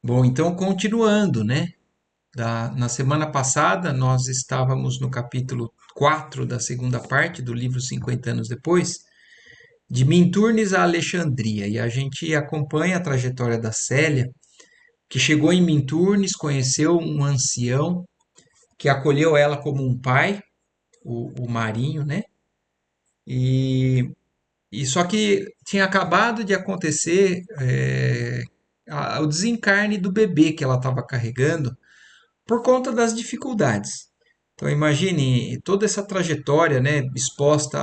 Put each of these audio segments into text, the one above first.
Bom, então continuando, né? Na semana passada nós estávamos no capítulo 4 da segunda parte do livro 50 anos depois, de Minturnes a Alexandria, e a gente acompanha a trajetória da Célia, que chegou em Minturnes, conheceu um ancião que acolheu ela como um pai, o Marinho, né? E, e só que tinha acabado de acontecer o desencarne do bebê que ela estava carregando por conta das dificuldades. Então imagine toda essa trajetória, né, exposta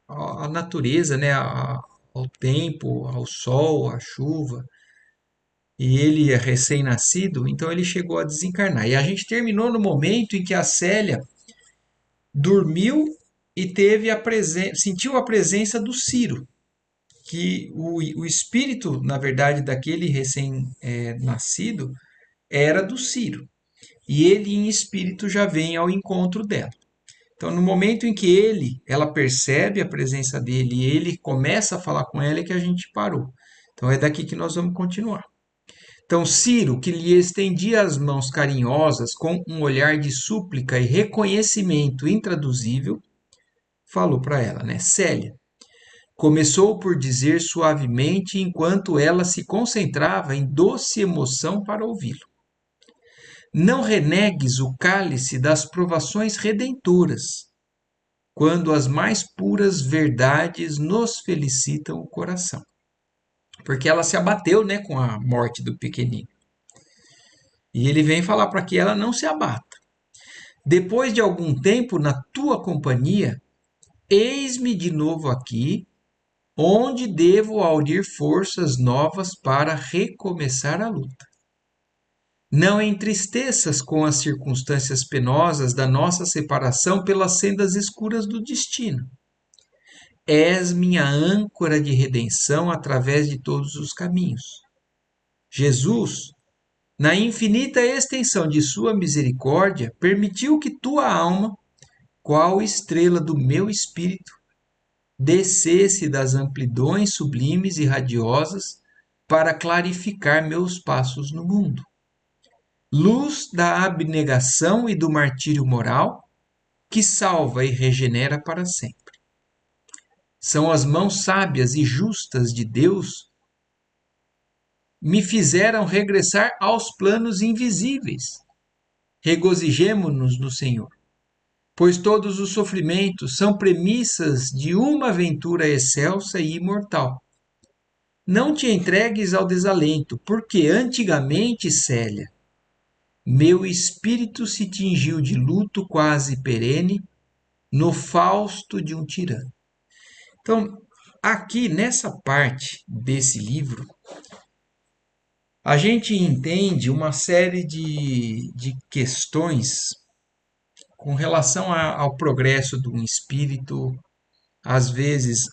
à natureza, né, ao tempo, ao sol, à chuva. E ele é recém-nascido, então ele chegou a desencarnar. E a gente terminou no momento em que a Célia dormiu e teve sentiu a presença do Ciro, que o espírito, na verdade, daquele recém-nascido era do Ciro. E ele, em espírito, já vem ao encontro dela. Então, no momento em que ela percebe a presença dele e ele começa a falar com ela, é que a gente parou. Então, é daqui que nós vamos continuar. Então, Ciro, que lhe estendia as mãos carinhosas com um olhar de súplica e reconhecimento intraduzível, falou para ela, né? Célia, começou por dizer suavemente enquanto ela se concentrava em doce emoção para ouvi-lo. Não renegues o cálice das provações redentoras, quando as mais puras verdades nos felicitam o coração. Porque ela se abateu, né, com a morte do pequenino. E ele vem falar para que ela não se abata. Depois de algum tempo na tua companhia, eis-me de novo aqui, onde devo aurir forças novas para recomeçar a luta. Não entristeças com as circunstâncias penosas da nossa separação pelas sendas escuras do destino. És minha âncora de redenção através de todos os caminhos. Jesus, na infinita extensão de sua misericórdia, permitiu que tua alma, qual estrela do meu espírito, descesse das amplidões sublimes e radiosas para clarificar meus passos no mundo. Luz da abnegação e do martírio moral, que salva e regenera para sempre. São as mãos sábias e justas de Deus me fizeram regressar aos planos invisíveis. Regozijemo-nos no Senhor, pois todos os sofrimentos são premissas de uma aventura excelsa e imortal. Não te entregues ao desalento, porque antigamente, Célia, meu espírito se tingiu de luto quase perene no fausto de um tirano. Então, aqui nessa parte desse livro, a gente entende uma série de questões com relação ao progresso de um espírito, às vezes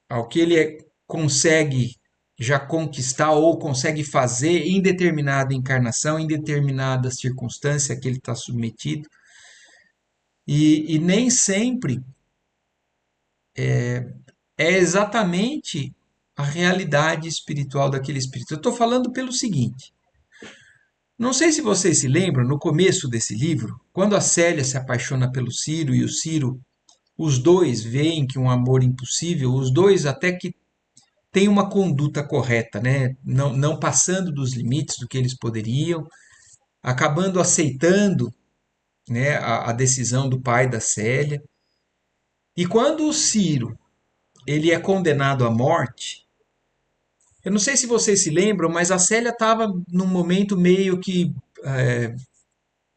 ao que consegue já conquistar ou consegue fazer em determinada encarnação, em determinada circunstância que ele está submetido. E nem sempre é exatamente a realidade espiritual daquele espírito. Eu estou falando pelo seguinte: não sei se vocês se lembram, no começo desse livro, quando a Célia se apaixona pelo Ciro e o Ciro, os dois veem que um amor impossível, os dois até que têm uma conduta correta, né? Não passando dos limites do que eles poderiam, acabando aceitando, né, a decisão do pai da Célia. E quando o Ciro ele é condenado à morte, eu não sei se vocês se lembram, mas a Célia estava num momento meio que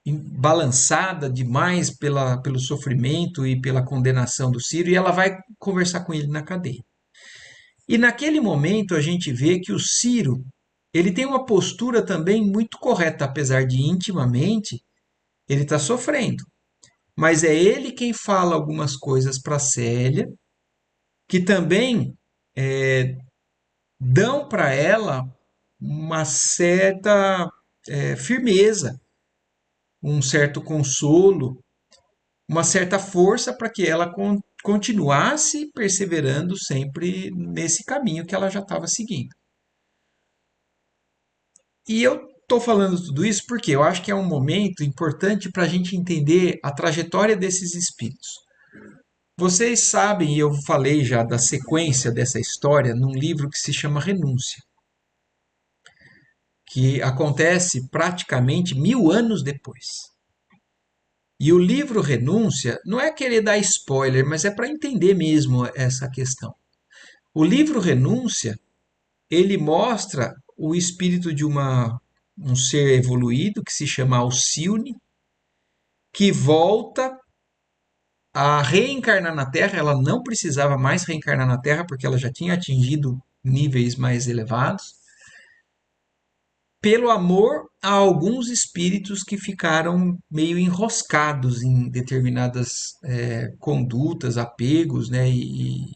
balançada demais pelo sofrimento e pela condenação do Ciro, e ela vai conversar com ele na cadeia. E naquele momento a gente vê que o Ciro ele tem uma postura também muito correta, apesar de intimamente ele está sofrendo. Mas é ele quem fala algumas coisas para Célia, que também dão para ela uma certa firmeza, um certo consolo, uma certa força para que ela continuasse perseverando sempre nesse caminho que ela já estava seguindo. E eu estou falando tudo isso porque eu acho que é um momento importante para a gente entender a trajetória desses espíritos. Vocês sabem, e eu falei já da sequência dessa história num livro que se chama Renúncia, que acontece praticamente 1000 anos depois. E o livro Renúncia não é querer dar spoiler, mas é para entender mesmo essa questão. O livro Renúncia, ele mostra o espírito de um ser evoluído que se chama Alcione, que volta a reencarnar na Terra. Ela não precisava mais reencarnar na Terra porque ela já tinha atingido níveis mais elevados, pelo amor a alguns espíritos que ficaram meio enroscados em determinadas condutas, apegos, né, e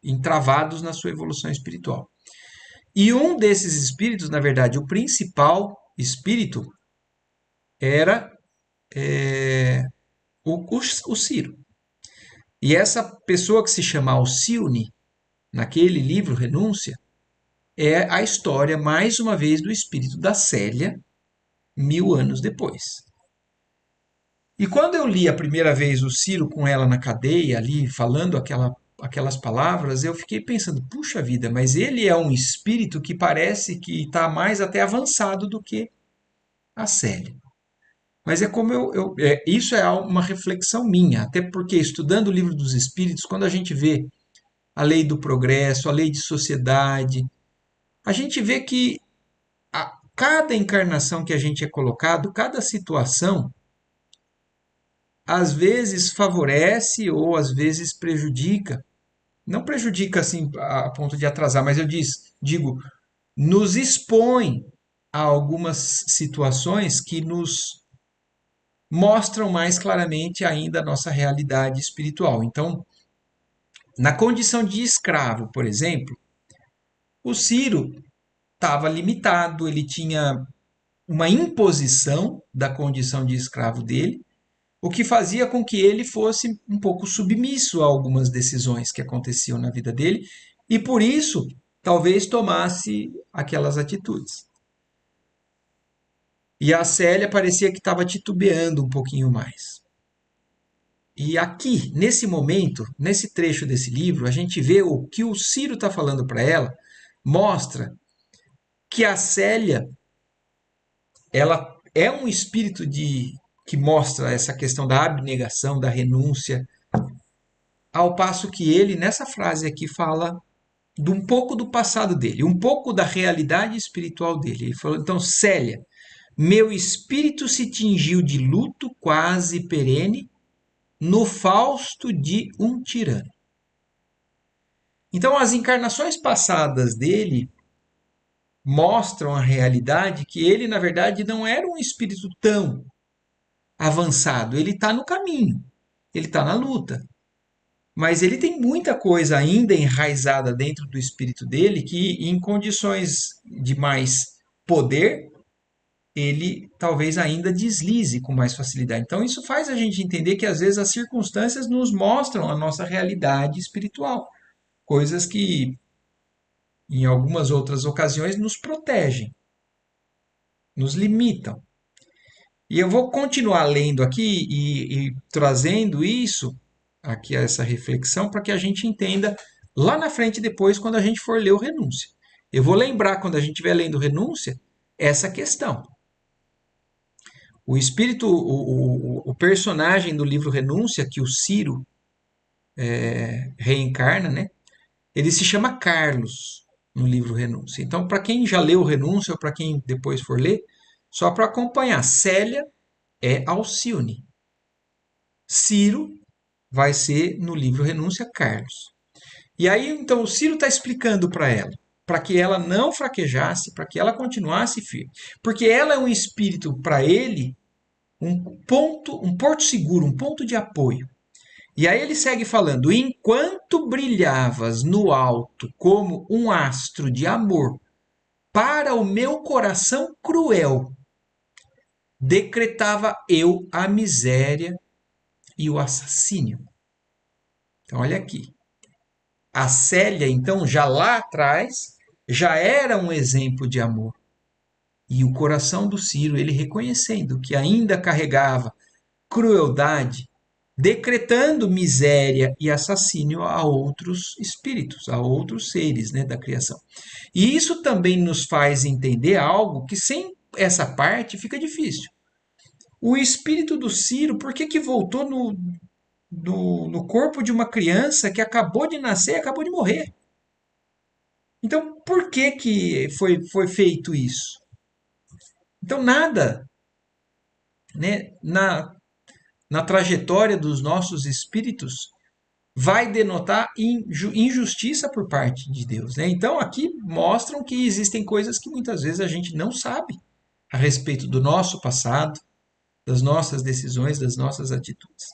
entravados na sua evolução espiritual. E um desses espíritos, na verdade, o principal espírito, era o Ciro. E essa pessoa que se chama Alcione, naquele livro Renúncia, é a história, mais uma vez, do espírito da Célia, 1000 anos depois. E quando eu li a primeira vez o Ciro com ela na cadeia, ali, falando aquelas palavras, eu fiquei pensando, puxa vida, mas ele é um espírito que parece que está mais até avançado do que a Célia. Mas é como isso é uma reflexão minha, até porque estudando o livro dos Espíritos, quando a gente vê a lei do progresso, a lei de sociedade, a gente vê que cada encarnação que a gente é colocado, cada situação, às vezes favorece ou às vezes prejudica. Não prejudica assim a ponto de atrasar, mas digo, nos expõe a algumas situações que nos mostram mais claramente ainda a nossa realidade espiritual. Então, na condição de escravo, por exemplo, o Ciro estava limitado, ele tinha uma imposição da condição de escravo dele, o que fazia com que ele fosse um pouco submisso a algumas decisões que aconteciam na vida dele e por isso talvez tomasse aquelas atitudes. E a Célia parecia que estava titubeando um pouquinho mais. E aqui, nesse momento, nesse trecho desse livro, a gente vê o que o Ciro está falando para ela, mostra que a Célia, ela é um espírito que mostra essa questão da abnegação, da renúncia, ao passo que ele, nessa frase aqui, fala de um pouco do passado dele, um pouco da realidade espiritual dele. Ele falou, então, Célia, meu espírito se tingiu de luto quase perene no fausto de um tirano. Então, as encarnações passadas dele mostram a realidade que ele, na verdade, não era um espírito tão avançado. Ele está no caminho, ele está na luta. Mas ele tem muita coisa ainda enraizada dentro do espírito dele que, em condições de mais poder, ele talvez ainda deslize com mais facilidade. Então, isso faz a gente entender que, às vezes, as circunstâncias nos mostram a nossa realidade espiritual. Coisas que, em algumas outras ocasiões, nos protegem, nos limitam. E eu vou continuar lendo aqui e trazendo isso, aqui essa reflexão, para que a gente entenda lá na frente depois, quando a gente for ler o Renúncia. Eu vou lembrar, quando a gente estiver lendo Renúncia, essa questão. O espírito, o personagem do livro Renúncia, que o Ciro reencarna, né? Ele se chama Carlos no livro Renúncia. Então, para quem já leu Renúncia ou para quem depois for ler, só para acompanhar, Célia é Alcione. Ciro vai ser no livro Renúncia Carlos. E aí, então, o Ciro está explicando para que ela não fraquejasse, para que ela continuasse firme. Porque ela é um espírito, para ele, um porto seguro, um ponto de apoio. E aí ele segue falando: enquanto brilhavas no alto como um astro de amor para o meu coração cruel, decretava eu a miséria e o assassínio. Então, olha aqui. A Célia, então, já lá atrás, já era um exemplo de amor. E o coração do Ciro, ele reconhecendo que ainda carregava crueldade, decretando miséria e assassínio a outros espíritos, a outros seres, né, da criação. E isso também nos faz entender algo que sem essa parte fica difícil. O espírito do Ciro, por que, que voltou no corpo de uma criança que acabou de nascer e acabou de morrer? Então, por que, que foi feito isso? Então, nada, né, na trajetória dos nossos espíritos vai denotar injustiça por parte de Deus, né? Então, aqui mostram que existem coisas que muitas vezes a gente não sabe a respeito do nosso passado, das nossas decisões, das nossas atitudes.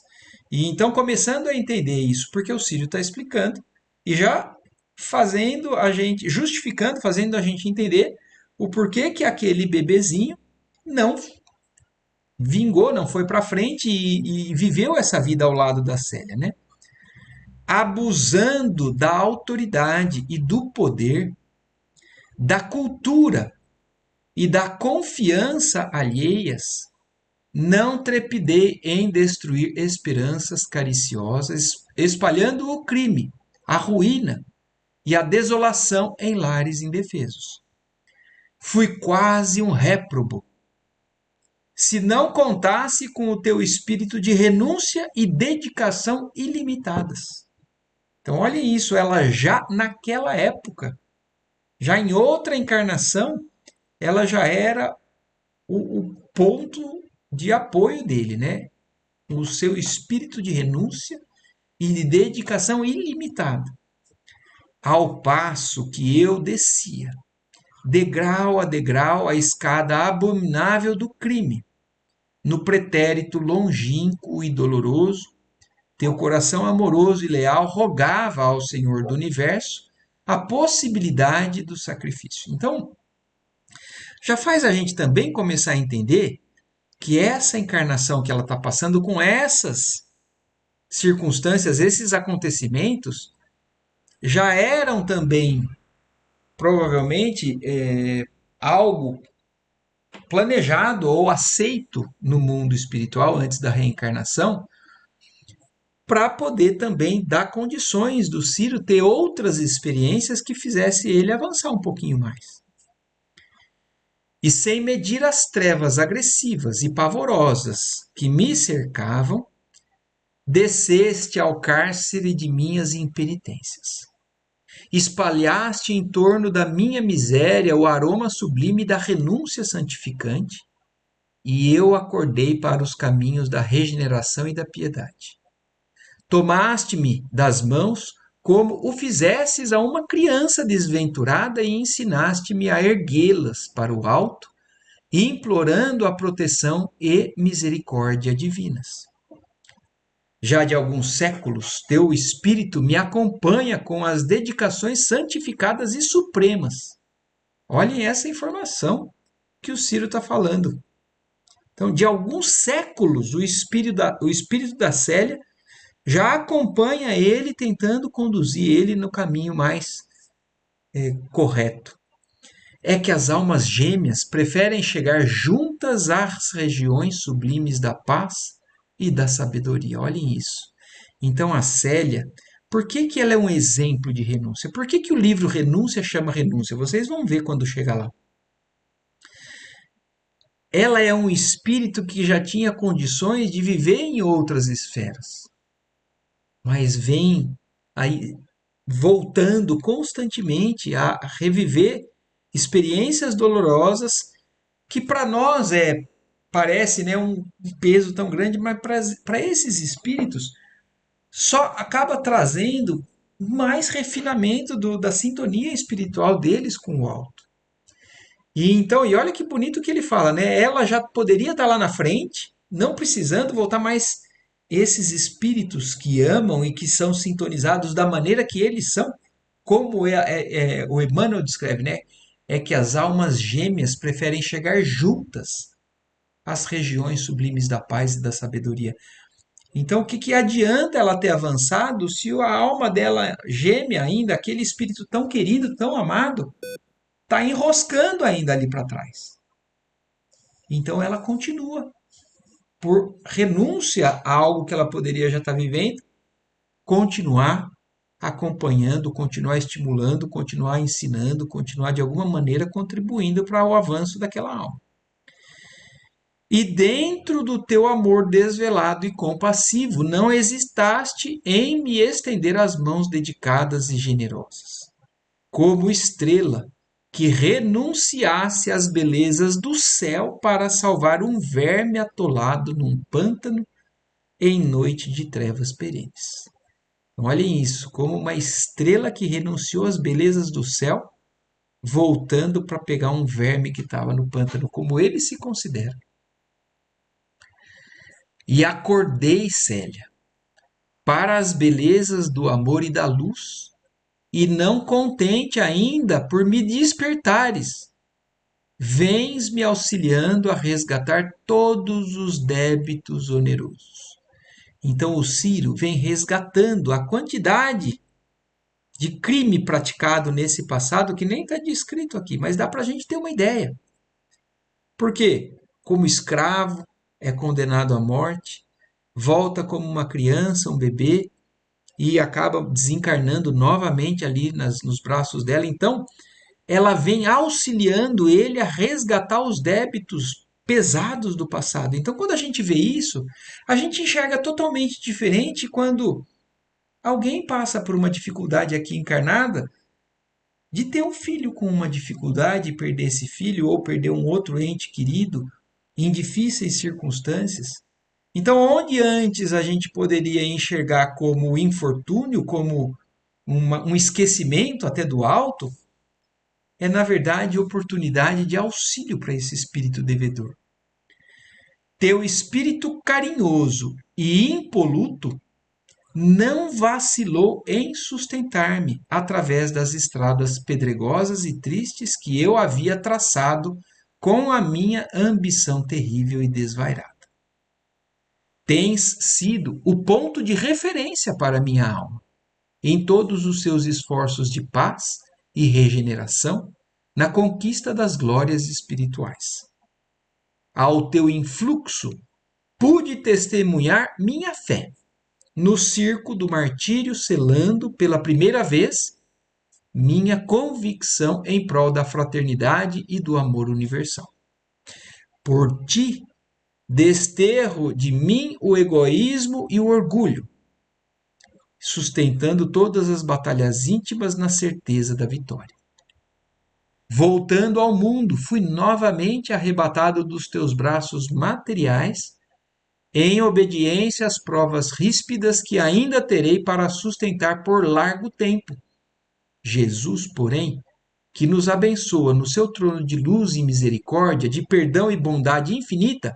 E então, começando a entender isso, porque o Círio está explicando e já fazendo a gente, justificando, fazendo a gente entender o porquê que aquele bebezinho não vingou, não foi para frente e viveu essa vida ao lado da Célia, né? Abusando da autoridade e do poder, da cultura e da confiança alheias, não trepidei em destruir esperanças cariciosas, espalhando o crime, a ruína e a desolação em lares indefesos. Fui quase um réprobo, se não contasse com o teu espírito de renúncia e dedicação ilimitadas. Então, olhem isso, ela já naquela época, já em outra encarnação, ela já era o ponto de apoio dele, né? O seu espírito de renúncia e de dedicação ilimitada. Ao passo que eu descia, degrau a degrau, a escada abominável do crime, no pretérito longínquo e doloroso, teu coração amoroso e leal rogava ao Senhor do Universo a possibilidade do sacrifício. Então, já faz a gente também começar a entender que essa encarnação que ela está passando com essas circunstâncias, esses acontecimentos, já eram também, provavelmente, algo planejado ou aceito no mundo espiritual antes da reencarnação, para poder também dar condições do Ciro ter outras experiências que fizesse ele avançar um pouquinho mais. E sem medir as trevas agressivas e pavorosas que me cercavam, desceste ao cárcere de minhas impenitências. Espalhaste em torno da minha miséria o aroma sublime da renúncia santificante, e eu acordei para os caminhos da regeneração e da piedade. Tomaste-me das mãos como o fizesses a uma criança desventurada e ensinaste-me a erguê-las para o alto, implorando a proteção e misericórdia divinas. Já de alguns séculos, teu espírito me acompanha com as dedicações santificadas e supremas. Olhem essa informação que o Ciro está falando. Então, de alguns séculos, o espírito da Célia já acompanha ele, tentando conduzir ele no caminho mais correto. É que as almas gêmeas preferem chegar juntas às regiões sublimes da paz e da sabedoria. Olhem isso. Então, a Célia, por que, que ela é um exemplo de renúncia? Por que, que o livro Renúncia chama renúncia? Vocês vão ver quando chegar lá. Ela é um espírito que já tinha condições de viver em outras esferas, mas vem aí voltando constantemente a reviver experiências dolorosas que para nós parece, né, um peso tão grande, mas para esses espíritos só acaba trazendo mais refinamento da sintonia espiritual deles com o alto. E então, e olha que bonito que ele fala, né? Ela já poderia estar lá na frente, não precisando voltar, mais esses espíritos que amam e que são sintonizados da maneira que eles são, como o Emmanuel descreve, né? É que as almas gêmeas preferem chegar juntas às regiões sublimes da paz e da sabedoria. Então, o que, que adianta ela ter avançado se a alma dela gêmea ainda, aquele espírito tão querido, tão amado, está enroscando ainda ali para trás? Então ela continua, por renúncia a algo que ela poderia já estar vivendo, continuar acompanhando, continuar estimulando, continuar ensinando, continuar de alguma maneira contribuindo para o avanço daquela alma. E dentro do teu amor desvelado e compassivo, não hesitaste em me estender as mãos dedicadas e generosas, como estrela que renunciasse às belezas do céu para salvar um verme atolado num pântano em noite de trevas perenes. Então, olhem isso, como uma estrela que renunciou às belezas do céu, voltando para pegar um verme que estava no pântano, como ele se considera. E acordei, Célia, para as belezas do amor e da luz, e não contente ainda por me despertares, vens me auxiliando a resgatar todos os débitos onerosos. Então o Ciro vem resgatando a quantidade de crime praticado nesse passado que nem está descrito aqui, mas dá para a gente ter uma ideia. Por quê? Como escravo, é condenado à morte, volta como uma criança, um bebê, e acaba desencarnando novamente ali nos braços dela. Então, ela vem auxiliando ele a resgatar os débitos pesados do passado. Então, quando a gente vê isso, a gente enxerga totalmente diferente quando alguém passa por uma dificuldade aqui encarnada, de ter um filho com uma dificuldade, perder esse filho ou perder um outro ente querido em difíceis circunstâncias. Então, onde antes a gente poderia enxergar como infortúnio, como um esquecimento até do alto, é na verdade oportunidade de auxílio para esse espírito devedor. Teu espírito carinhoso e impoluto não vacilou em sustentar-me através das estradas pedregosas e tristes que eu havia traçado com a minha ambição terrível e desvairada. Tens sido o ponto de referência para minha alma, em todos os seus esforços de paz e regeneração, na conquista das glórias espirituais. Ao teu influxo, pude testemunhar minha fé, no circo do martírio, selando pela primeira vez minha convicção em prol da fraternidade e do amor universal. Por ti, desterro de mim o egoísmo e o orgulho, sustentando todas as batalhas íntimas na certeza da vitória. Voltando ao mundo, fui novamente arrebatado dos teus braços materiais, em obediência às provas ríspidas que ainda terei para sustentar por largo tempo. Jesus, porém, que nos abençoa no seu trono de luz e misericórdia, de perdão e bondade infinita,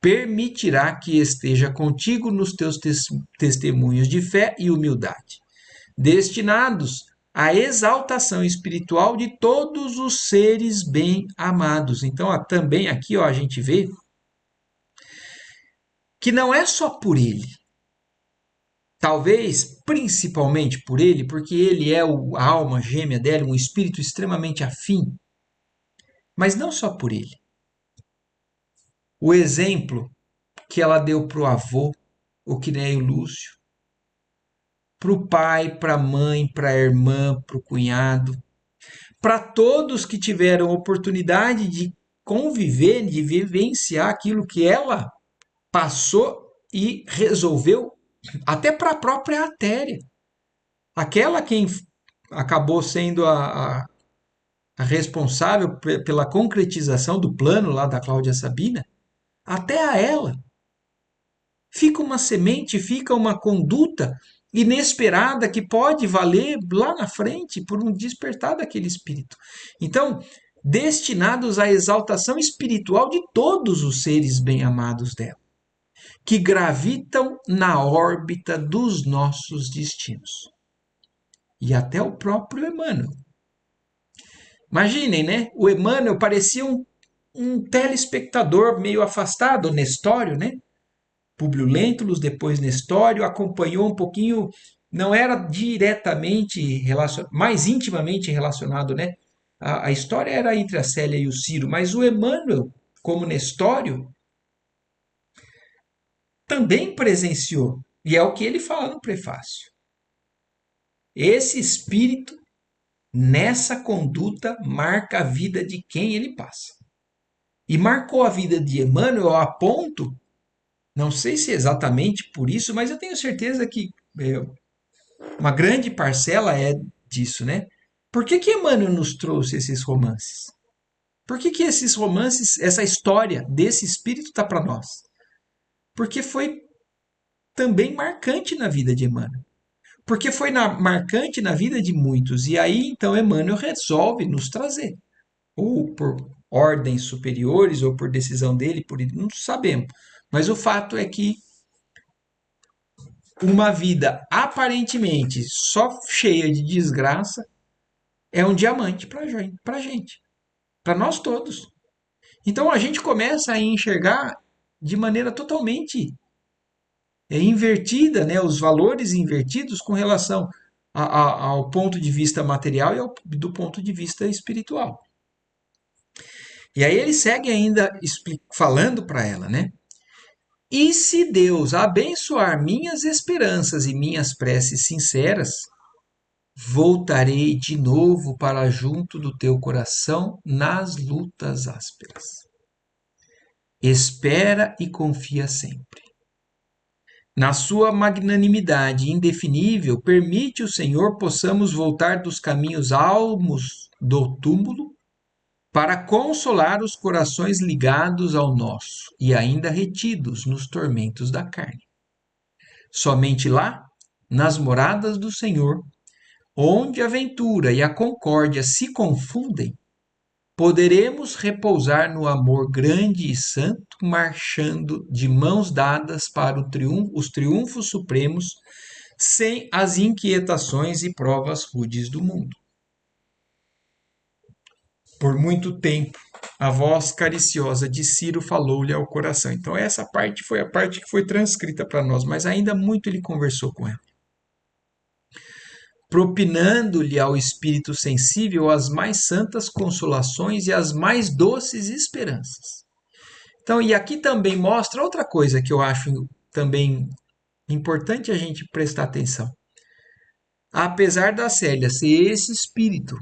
permitirá que esteja contigo nos teus testemunhos de fé e humildade, destinados à exaltação espiritual de todos os seres bem-amados. Então, também aqui a gente vê que não é só por ele, talvez principalmente por ele, porque ele é a alma gêmea dela, um espírito extremamente afim, mas não só por ele. O exemplo que ela deu para o avô, o Quinéio Lúcio, para o pai, para a mãe, para a irmã, para o cunhado, para todos que tiveram oportunidade de conviver, de vivenciar aquilo que ela passou e resolveu, até para a própria artéria. Aquela quem acabou sendo a responsável pela concretização do plano lá da Cláudia Sabina, até a ela fica uma semente, fica uma conduta inesperada que pode valer lá na frente por um despertar daquele espírito. Então, destinados à exaltação espiritual de todos os seres bem-amados dela, que gravitam na órbita dos nossos destinos. E até o próprio Emmanuel. Imaginem, né? O Emmanuel parecia um telespectador meio afastado, Nestório, né? Públio Lentulus, depois Nestório, acompanhou um pouquinho, não era diretamente relacionado, mais intimamente relacionado, né? A história era entre a Célia e o Ciro, mas o Emmanuel como Nestório, também presenciou. E é o que ele fala no prefácio. Esse espírito, nessa conduta, marca a vida de quem ele passa. E marcou a vida de Emmanuel a ponto, não sei se é exatamente por isso, mas eu tenho certeza que uma grande parcela é disso, né? Por que Emmanuel nos trouxe esses romances? Por que esses romances, essa história desse espírito está para nós? Porque foi também marcante na vida de Emmanuel. Porque foi marcante na vida de muitos. E aí, então, Emmanuel resolve nos trazer. Ou por ordens superiores, ou por decisão dele, não sabemos. Mas o fato é que uma vida aparentemente só cheia de desgraça é um diamante para gente, para nós todos. Então a gente começa a enxergar de maneira totalmente invertida, né, os valores invertidos com relação ao ponto de vista material e do ponto de vista espiritual. E aí ele segue ainda falando para ela, né? E se Deus abençoar minhas esperanças e minhas preces sinceras, voltarei de novo para junto do teu coração nas lutas ásperas. Espera e confia sempre. Na sua magnanimidade indefinível, permite o Senhor possamos voltar dos caminhos almos do túmulo para consolar os corações ligados ao nosso e ainda retidos nos tormentos da carne. Somente lá, nas moradas do Senhor, onde a ventura e a concórdia se confundem, poderemos repousar no amor grande e santo, marchando de mãos dadas para os triunfos supremos, sem as inquietações e provas rudes do mundo. Por muito tempo, a voz cariciosa de Ciro falou-lhe ao coração. Então, essa parte foi a parte que foi transcrita para nós, mas ainda muito ele conversou com ela. Propinando-lhe ao espírito sensível as mais santas consolações e as mais doces esperanças. Então, e aqui também mostra outra coisa que eu acho também importante a gente prestar atenção. Apesar da Célia ser esse espírito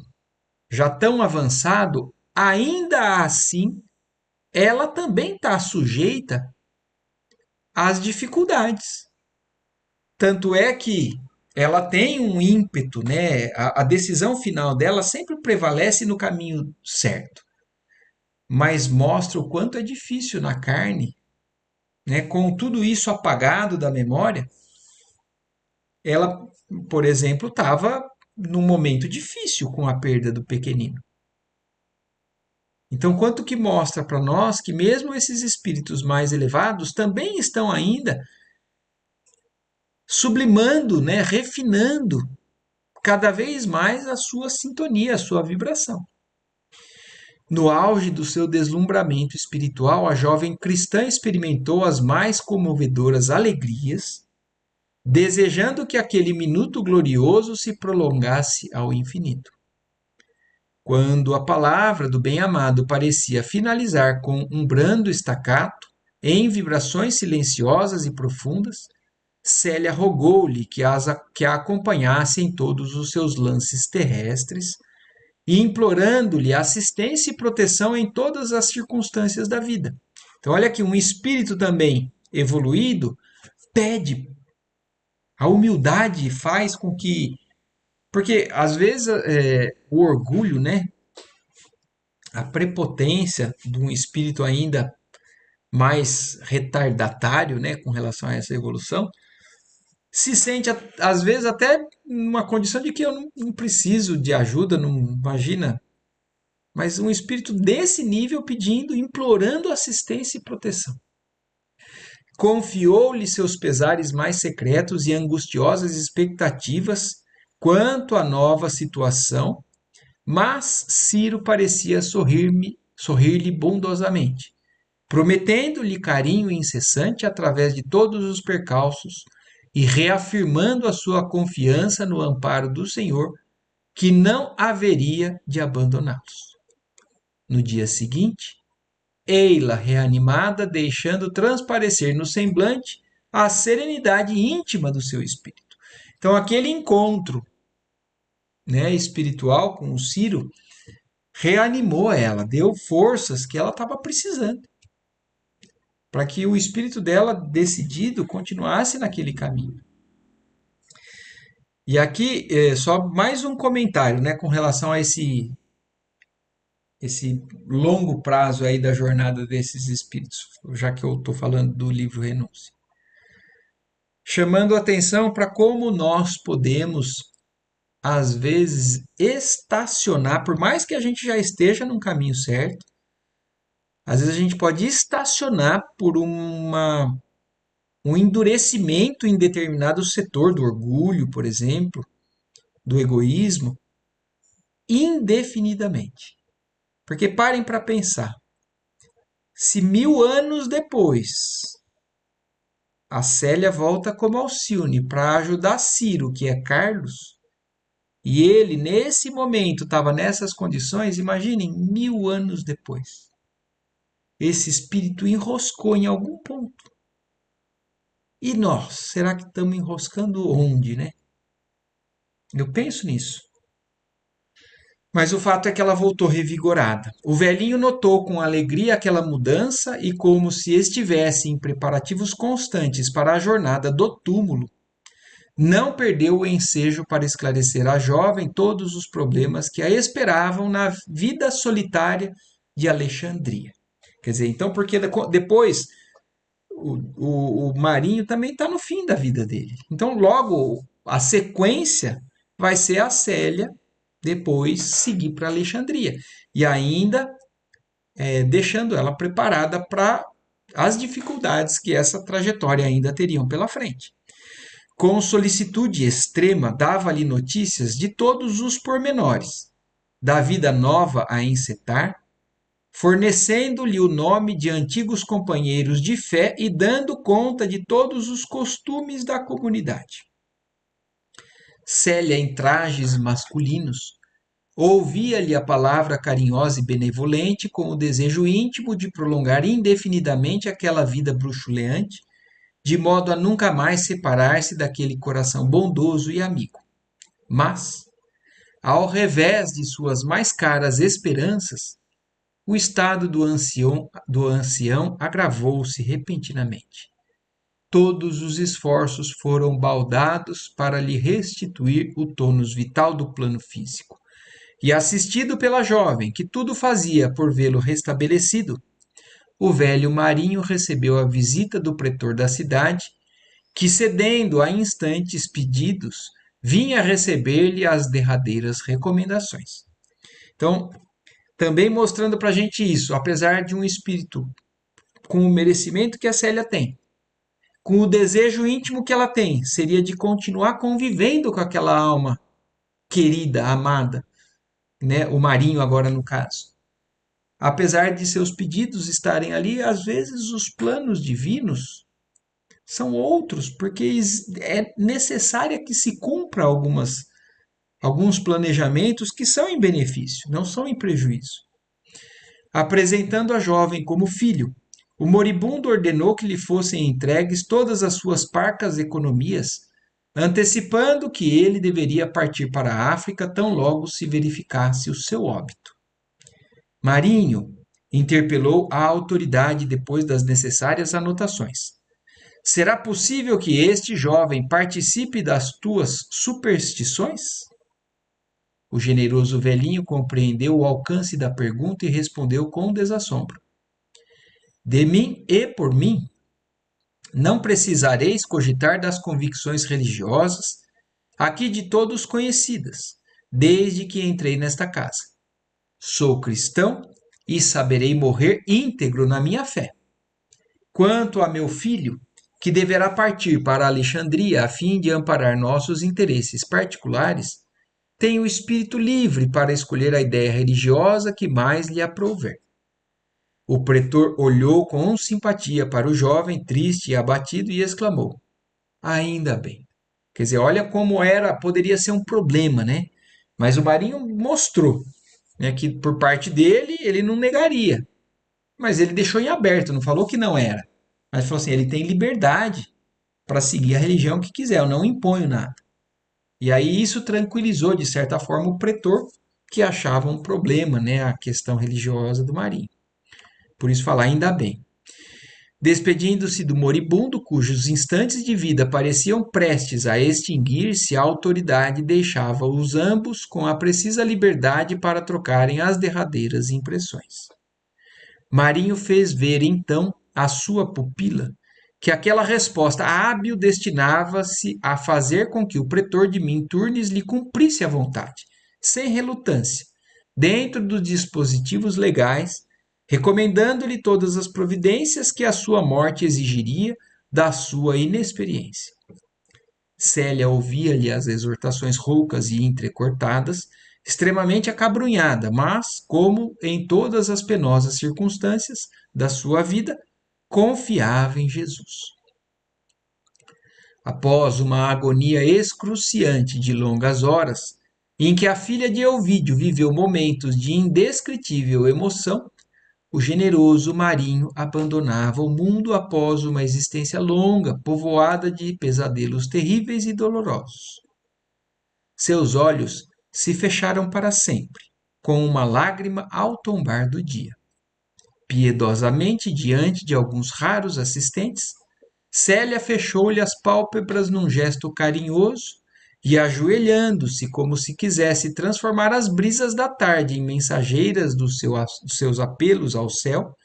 já tão avançado, ainda assim, ela também está sujeita às dificuldades. Tanto é que ela tem um ímpeto, né? A decisão final dela sempre prevalece no caminho certo, mas mostra o quanto é difícil na carne, né? Com tudo isso apagado da memória, ela, por exemplo, estava num momento difícil com a perda do pequenino. Então, quanto que mostra para nós que mesmo esses espíritos mais elevados também estão ainda sublimando, né, refinando cada vez mais a sua sintonia, a sua vibração. No auge do seu deslumbramento espiritual, a jovem cristã experimentou as mais comovedoras alegrias, desejando que aquele minuto glorioso se prolongasse ao infinito. Quando a palavra do bem-amado parecia finalizar com um brando estacato, em vibrações silenciosas e profundas, Célia rogou-lhe que a acompanhasse em todos os seus lances terrestres, e implorando-lhe assistência e proteção em todas as circunstâncias da vida. Então, olha aqui, um espírito também evoluído pede. A humildade faz com que. Porque, às vezes, o orgulho, né? A prepotência de um espírito ainda mais retardatário, né? Com relação a essa evolução, se sente, às vezes, até numa condição de que eu não preciso de ajuda, não imagina. Mas um espírito desse nível pedindo, implorando assistência e proteção. Confiou-lhe seus pesares mais secretos e angustiosas expectativas quanto à nova situação, mas Ciro parecia sorrir-lhe bondosamente, prometendo-lhe carinho incessante através de todos os percalços e reafirmando a sua confiança no amparo do Senhor, que não haveria de abandoná-los. No dia seguinte, ei-la reanimada, deixando transparecer no semblante a serenidade íntima do seu espírito. Então, aquele encontro, né, espiritual com o Ciro reanimou ela, deu forças que ela estava precisando, para que o espírito dela, decidido, continuasse naquele caminho. E aqui, só mais um comentário, né, com relação a esse longo prazo aí da jornada desses espíritos, já que eu estou falando do livro Renúncia. Chamando atenção para como nós podemos, às vezes, estacionar, por mais que a gente já esteja num caminho certo, às vezes a gente pode estacionar por um endurecimento em determinado setor do orgulho, por exemplo, do egoísmo, indefinidamente. Porque parem para pensar. Se 1000 anos depois a Célia volta como Alcione para ajudar Ciro, que é Carlos, e ele nesse momento estava nessas condições, imaginem, 1000 anos depois. Esse espírito enroscou em algum ponto. E nós, será que estamos enroscando onde, né? Eu penso nisso. Mas o fato é que ela voltou revigorada. O velhinho notou com alegria aquela mudança e, como se estivesse em preparativos constantes para a jornada do túmulo, não perdeu o ensejo para esclarecer à jovem todos os problemas que a esperavam na vida solitária de Alexandria. Quer dizer, então, porque depois o Marinho também está no fim da vida dele. Então, logo, a sequência vai ser a Célia depois seguir para Alexandria. E ainda deixando ela preparada para as dificuldades que essa trajetória ainda teriam pela frente. Com solicitude extrema, dava-lhe notícias de todos os pormenores, da vida nova a encetar, fornecendo-lhe o nome de antigos companheiros de fé e dando conta de todos os costumes da comunidade. Célia, em trajes masculinos, ouvia-lhe a palavra carinhosa e benevolente com o desejo íntimo de prolongar indefinidamente aquela vida bruxuleante, de modo a nunca mais separar-se daquele coração bondoso e amigo. Mas, ao revés de suas mais caras esperanças, o estado do ancião agravou-se repentinamente. Todos os esforços foram baldados para lhe restituir o tônus vital do plano físico. E assistido pela jovem, que tudo fazia por vê-lo restabelecido, o velho Marinho recebeu a visita do pretor da cidade, que, cedendo a instantes pedidos, vinha receber-lhe as derradeiras recomendações. Então, também mostrando para a gente isso, apesar de um espírito com o merecimento que a Célia tem, com o desejo íntimo que ela tem, seria de continuar convivendo com aquela alma querida, amada, né? O Marinho agora no caso. Apesar de seus pedidos estarem ali, às vezes os planos divinos são outros, porque é necessário que se cumpra alguns planejamentos que são em benefício, não são em prejuízo. Apresentando a jovem como filho, o moribundo ordenou que lhe fossem entregues todas as suas parcas economias, antecipando que ele deveria partir para a África tão logo se verificasse o seu óbito. Marinho interpelou a autoridade depois das necessárias anotações. Será possível que este jovem participe das tuas superstições? O generoso velhinho compreendeu o alcance da pergunta e respondeu com desassombro. De mim e por mim, não precisareis cogitar das convicções religiosas, aqui de todos conhecidas, desde que entrei nesta casa. Sou cristão e saberei morrer íntegro na minha fé. Quanto a meu filho, que deverá partir para Alexandria a fim de amparar nossos interesses particulares, tenho o espírito livre para escolher a ideia religiosa que mais lhe aprouver. O pretor olhou com simpatia para o jovem, triste e abatido, e exclamou: Ainda bem. Quer dizer, olha como poderia ser um problema, né? Mas o Marinho mostrou, né, que por parte dele ele não negaria. mas ele deixou em aberto, não falou que não era. Mas falou assim, ele tem liberdade para seguir a religião que quiser, eu não imponho nada. E aí isso tranquilizou, de certa forma, o pretor, que achava um problema, né, a questão religiosa do Marinho. Por isso falar ainda bem. Despedindo-se do moribundo, cujos instantes de vida pareciam prestes a extinguir-se, a autoridade deixava os ambos com a precisa liberdade para trocarem as derradeiras impressões. Marinho fez ver então à sua pupila que aquela resposta hábil destinava-se a fazer com que o pretor de Minturnes lhe cumprisse a vontade, sem relutância, dentro dos dispositivos legais, recomendando-lhe todas as providências que a sua morte exigiria da sua inexperiência. Célia ouvia-lhe as exortações roucas e entrecortadas, extremamente acabrunhada, mas, como em todas as penosas circunstâncias da sua vida, confiava em Jesus. Após uma agonia excruciante de longas horas, em que a filha de Elvídio viveu momentos de indescritível emoção, o generoso Marinho abandonava o mundo após uma existência longa, povoada de pesadelos terríveis e dolorosos. Seus olhos se fecharam para sempre, com uma lágrima ao tombar do dia. Piedosamente, diante de alguns raros assistentes, Célia fechou-lhe as pálpebras num gesto carinhoso e, ajoelhando-se como se quisesse transformar as brisas da tarde em mensageiras dos seus apelos ao céu,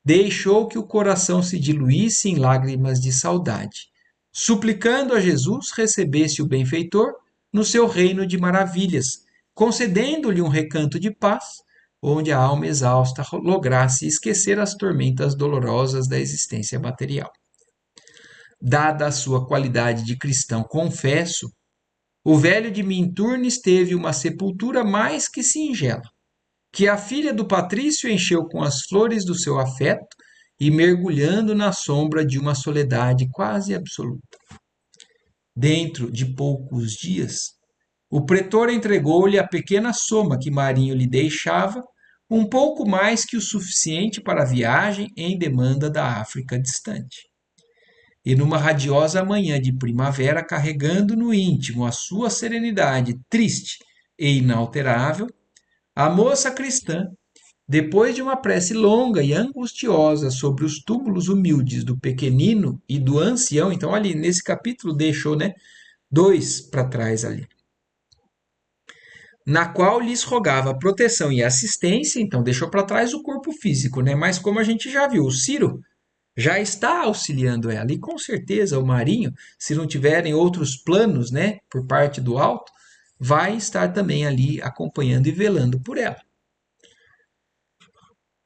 deixou que o coração se diluísse em lágrimas de saudade, suplicando a Jesus recebesse o benfeitor no seu reino de maravilhas, concedendo-lhe um recanto de paz, onde a alma exausta lograsse esquecer as tormentas dolorosas da existência material. Dada a sua qualidade de cristão confesso, o velho de Minturnes teve uma sepultura mais que singela, que a filha do patrício encheu com as flores do seu afeto e mergulhando na sombra de uma soledade quase absoluta. Dentro de poucos dias, o pretor entregou-lhe a pequena soma que Marinho lhe deixava, um pouco mais que o suficiente para a viagem em demanda da África distante. E numa radiosa manhã de primavera, carregando no íntimo a sua serenidade triste e inalterável, a moça cristã, depois de uma prece longa e angustiosa sobre os túmulos humildes do pequenino e do ancião, então ali nesse capítulo deixou, né, dois para trás ali, na qual lhes rogava proteção e assistência, então deixou para trás o corpo físico, né, mas como a gente já viu, o Ciro já está auxiliando ela, e com certeza o Marinho, se não tiverem outros planos, né, por parte do alto, vai estar também ali acompanhando e velando por ela,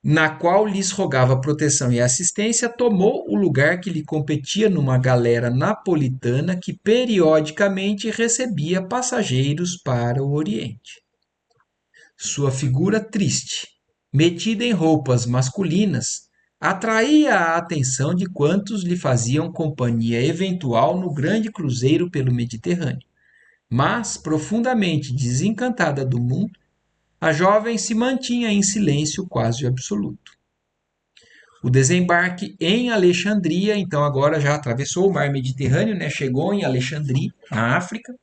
na qual lhes rogava proteção e assistência, tomou o lugar que lhe competia numa galera napolitana que periodicamente recebia passageiros para o Oriente. Sua figura triste, metida em roupas masculinas, atraía a atenção de quantos lhe faziam companhia eventual no grande cruzeiro pelo Mediterrâneo. Mas, profundamente desencantada do mundo, a jovem se mantinha em silêncio quase absoluto. O desembarque em Alexandria, então agora já atravessou o mar Mediterrâneo, né? Chegou em Alexandria, na África,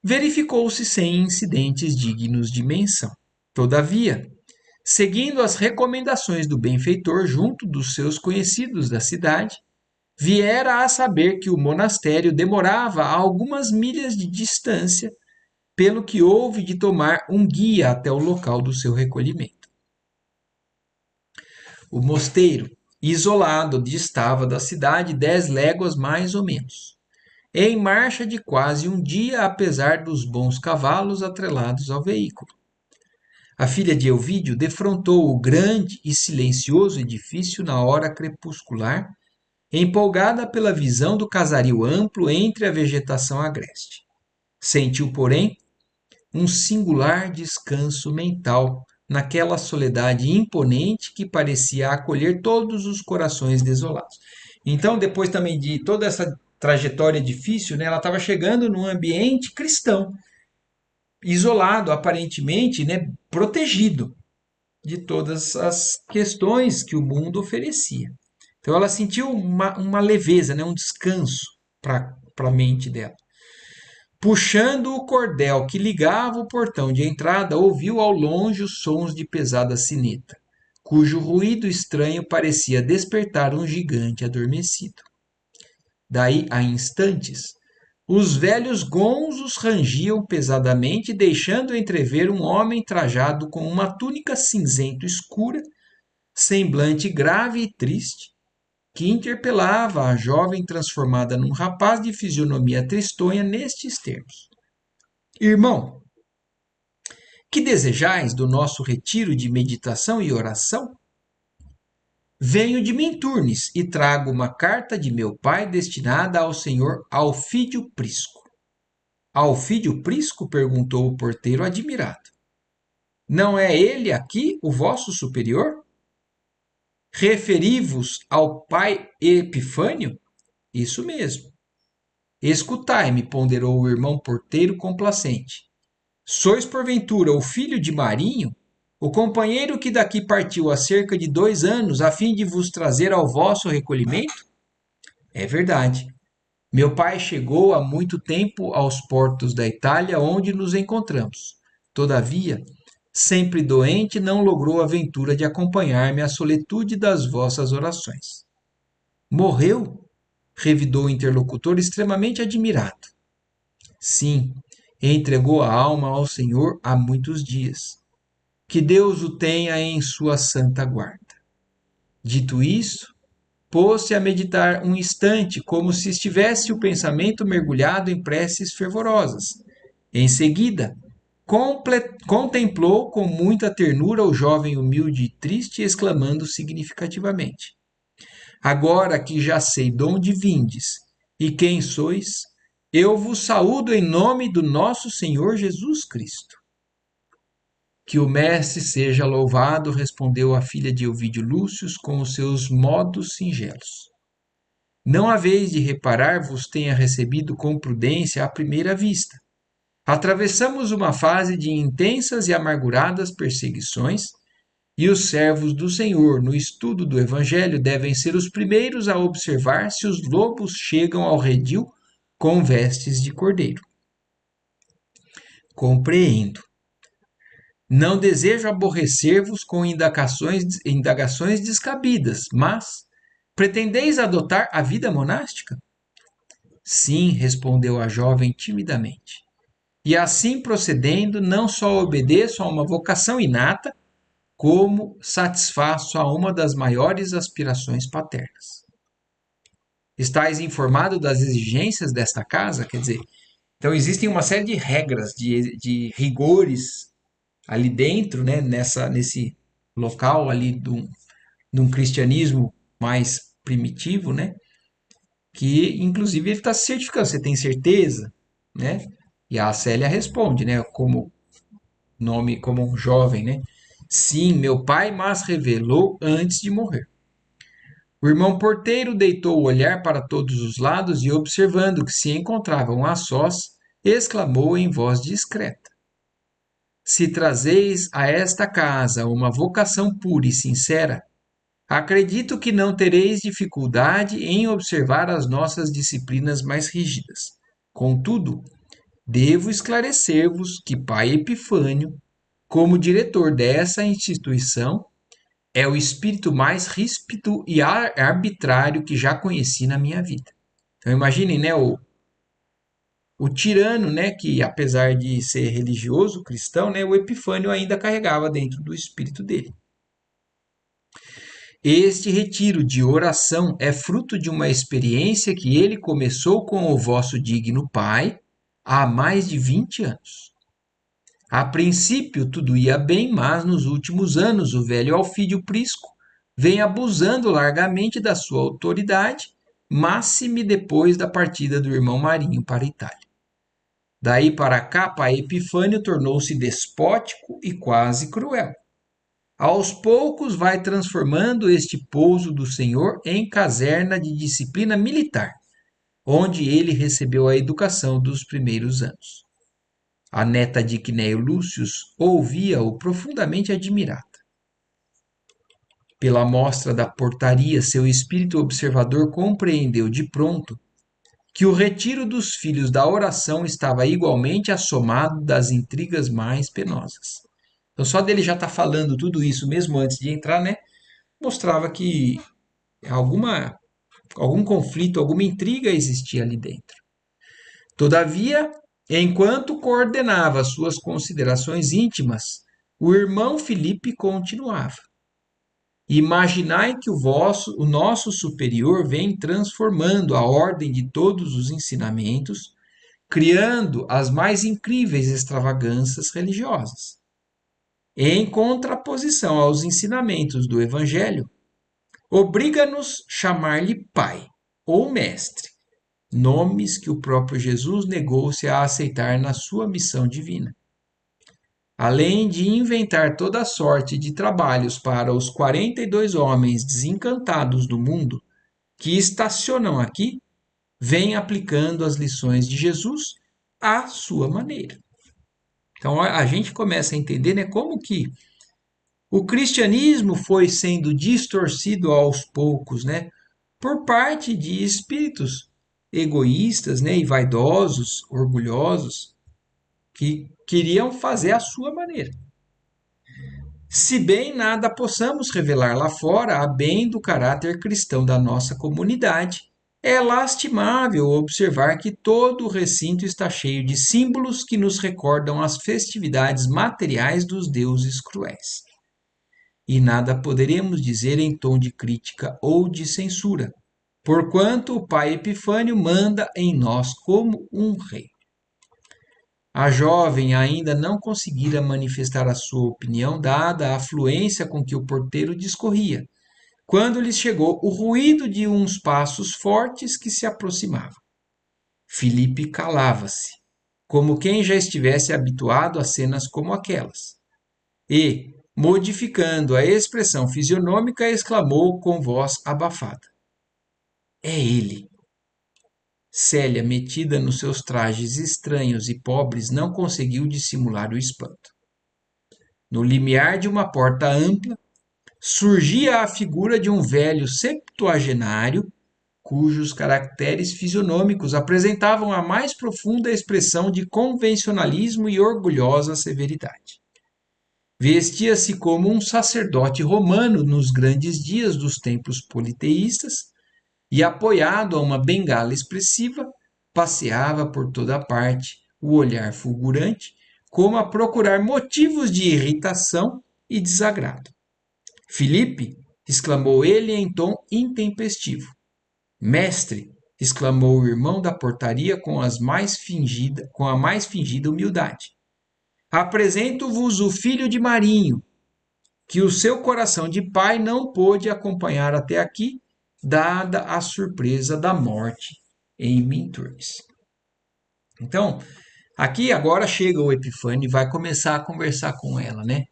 verificou-se sem incidentes dignos de menção. Todavia, seguindo as recomendações do benfeitor junto dos seus conhecidos da cidade, viera a saber que o monastério demorava a algumas milhas de distância, pelo que houve de tomar um guia até o local do seu recolhimento. O mosteiro, isolado, distava da cidade 10 léguas mais ou menos, em marcha de quase um dia, apesar dos bons cavalos atrelados ao veículo. A filha de Elvídio defrontou o grande e silencioso edifício na hora crepuscular, empolgada pela visão do casario amplo entre a vegetação agreste. Sentiu, porém, um singular descanso mental naquela soledade imponente que parecia acolher todos os corações desolados. Então, depois também de toda essa trajetória difícil, né, ela estava chegando num ambiente cristão, isolado, aparentemente, né, protegido. de todas as questões que o mundo oferecia. Então ela sentiu uma leveza, né? Um descanso para a mente dela. Puxando o cordel que ligava o portão de entrada, ouviu ao longe os sons de pesada sineta, cujo ruído estranho parecia despertar um gigante adormecido. Daí a instantes, os velhos gonzos rangiam pesadamente, deixando entrever um homem trajado com uma túnica cinzento escura, semblante grave e triste, que interpelava a jovem transformada num rapaz de fisionomia tristonha nestes termos: Irmão, que desejais do nosso retiro de meditação e oração? Venho de Minturnes e trago uma carta de meu pai destinada ao senhor Alfídio Prisco. Alfídio Prisco? Perguntou o porteiro admirado. Não é ele aqui o vosso superior? Referi-vos ao pai Epifânio? Isso mesmo. Escutai-me, ponderou o irmão porteiro complacente. Sois porventura o filho de Marinho, o companheiro que daqui partiu há cerca de 2 anos a fim de vos trazer ao vosso recolhimento? É verdade. Meu pai chegou há muito tempo aos portos da Itália, onde nos encontramos. Todavia, sempre doente, não logrou a ventura de acompanhar-me à solitude das vossas orações. Morreu? Revidou o interlocutor extremamente admirado. Sim, entregou a alma ao Senhor há muitos dias. Que Deus o tenha em sua santa guarda. Dito isso, pôs-se a meditar um instante, como se estivesse o pensamento mergulhado em preces fervorosas. Em seguida, contemplou com muita ternura o jovem humilde e triste, exclamando significativamente: Agora que já sei de onde vindes e quem sois, eu vos saúdo em nome do nosso Senhor Jesus Cristo. Que o mestre seja louvado, respondeu a filha de Ovídio Lúcio com os seus modos singelos. Não haveis de reparar vos tenha recebido com prudência à primeira vista. Atravessamos uma fase de intensas e amarguradas perseguições, e os servos do Senhor, no estudo do Evangelho, devem ser os primeiros a observar se os lobos chegam ao redil com vestes de cordeiro. Compreendo. Não desejo aborrecer-vos com indagações descabidas, mas pretendeis adotar a vida monástica? Sim, respondeu a jovem timidamente. E assim procedendo, não só obedeço a uma vocação inata, como satisfaço a uma das maiores aspirações paternas. Estais informado das exigências desta casa? Quer dizer, então existem uma série de regras, de rigores ali dentro, né, nesse local ali de um cristianismo mais primitivo, né, que inclusive ele está se certificando. Você tem certeza, né? E a Célia responde, né, como nome, como um jovem, né? Sim, meu pai mas revelou antes de morrer. O irmão porteiro deitou o olhar para todos os lados e, observando que se encontravam a sós, exclamou em voz discreta: Se trazeis a esta casa uma vocação pura e sincera, acredito que não tereis dificuldade em observar as nossas disciplinas mais rígidas. Contudo, devo esclarecer-vos que Pai Epifânio, como diretor dessa instituição, é o espírito mais ríspido e arbitrário que já conheci na minha vida. Então imaginem, né, o tirano, né, que apesar de ser religioso, cristão, né, o Epifânio ainda carregava dentro do espírito dele. Este retiro de oração é fruto de uma experiência que ele começou com o vosso digno pai há mais de 20 anos. A princípio tudo ia bem, mas nos últimos anos o velho Alfídio Prisco vem abusando largamente da sua autoridade, máxime depois da partida do irmão Marinho para a Itália. Daí para cá, pai Epifânio tornou-se despótico e quase cruel. Aos poucos vai transformando este pouso do Senhor em caserna de disciplina militar, onde ele recebeu a educação dos primeiros anos. A neta de Quinéio Lúcio ouvia-o profundamente admirada. pela mostra da portaria, seu espírito observador compreendeu de pronto que o retiro dos filhos da oração estava igualmente assomado das intrigas mais penosas. Então, só dele já estar falando tudo isso, mesmo antes de entrar, né, mostrava que alguma, algum conflito, alguma intriga existia ali dentro. Todavia, enquanto coordenava suas considerações íntimas, o irmão Filipe continuava. Imaginai que o nosso superior vem transformando a ordem de todos os ensinamentos, criando as mais incríveis extravagâncias religiosas. Em contraposição aos ensinamentos do Evangelho, obriga-nos chamar-lhe Pai ou Mestre, nomes que o próprio Jesus negou-se a aceitar na sua missão divina. Além de inventar toda sorte de trabalhos para os 42 homens desencantados do mundo que estacionam aqui, vem aplicando as lições de Jesus à sua maneira. Então a gente começa a entender, né, como que o cristianismo foi sendo distorcido aos poucos, né, por parte de espíritos egoístas, né, e vaidosos, orgulhosos, que queriam fazer a sua maneira. Se bem nada possamos revelar lá fora a bem do caráter cristão da nossa comunidade, é lastimável observar que todo o recinto está cheio de símbolos que nos recordam as festividades materiais dos deuses cruéis. E nada poderemos dizer em tom de crítica ou de censura, porquanto o pai Epifânio manda em nós como um rei. A jovem ainda não conseguira manifestar a sua opinião, dada a afluência com que o porteiro discorria, quando lhes chegou o ruído de uns passos fortes que se aproximavam. Filipe calava-se, como quem já estivesse habituado a cenas como aquelas, e, modificando a expressão fisionômica, exclamou com voz abafada: É ele! Célia, metida nos seus trajes estranhos e pobres, não conseguiu dissimular o espanto. No limiar de uma porta ampla, surgia a figura de um velho septuagenário, cujos caracteres fisionômicos apresentavam a mais profunda expressão de convencionalismo e orgulhosa severidade. Vestia-se como um sacerdote romano nos grandes dias dos templos politeístas e, apoiado a uma bengala expressiva, passeava por toda parte, o olhar fulgurante, como a procurar motivos de irritação e desagrado. Filipe, exclamou ele em tom intempestivo. Mestre, exclamou o irmão da portaria com a mais fingida humildade. Apresento-vos o filho de Marinho, que o seu coração de pai não pôde acompanhar até aqui, dada a surpresa da morte em Minturnes. Então, aqui agora chega o Epifânio e vai começar a conversar com ela, né?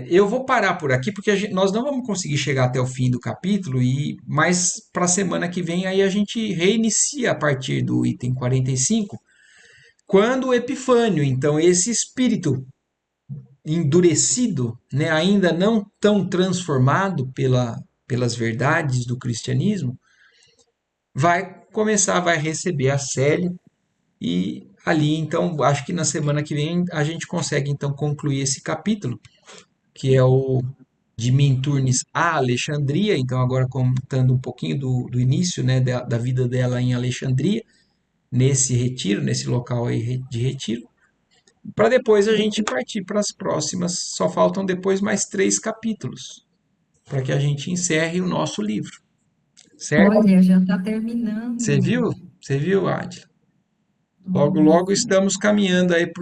Eu vou parar por aqui porque nós não vamos conseguir chegar até o fim do capítulo, mas para a semana que vem aí a gente reinicia a partir do item 45, quando o Epifânio, então esse espírito endurecido, né, ainda não tão transformado pelas verdades do cristianismo, vai receber a Célia e ali, então, acho que na semana que vem a gente consegue então concluir esse capítulo, que é o de Minturnes a Alexandria, então agora contando um pouquinho do início, né, da vida dela em Alexandria, nesse retiro, nesse local aí de retiro, para depois a gente partir para as próximas. Só faltam depois mais 3 capítulos para que a gente encerre o nosso livro, certo? Olha, já está terminando. Você viu? Você viu, Adila? Logo, logo Nossa. estamos caminhando aí para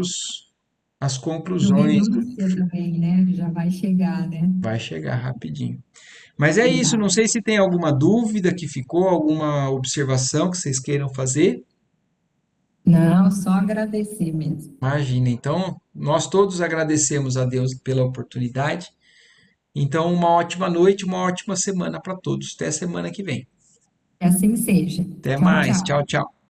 as No conclusões. renúncia também, né? Já vai chegar, né? Vai chegar rapidinho. Mas é E isso, não vai. sei se tem alguma dúvida que ficou, alguma observação que vocês queiram fazer. Não, só agradecer mesmo. Imagina, então, nós todos agradecemos a Deus pela oportunidade. Então, uma ótima noite, uma ótima semana para todos. Até semana que vem. Que assim seja. Até Tchau, mais. Tchau, tchau. tchau.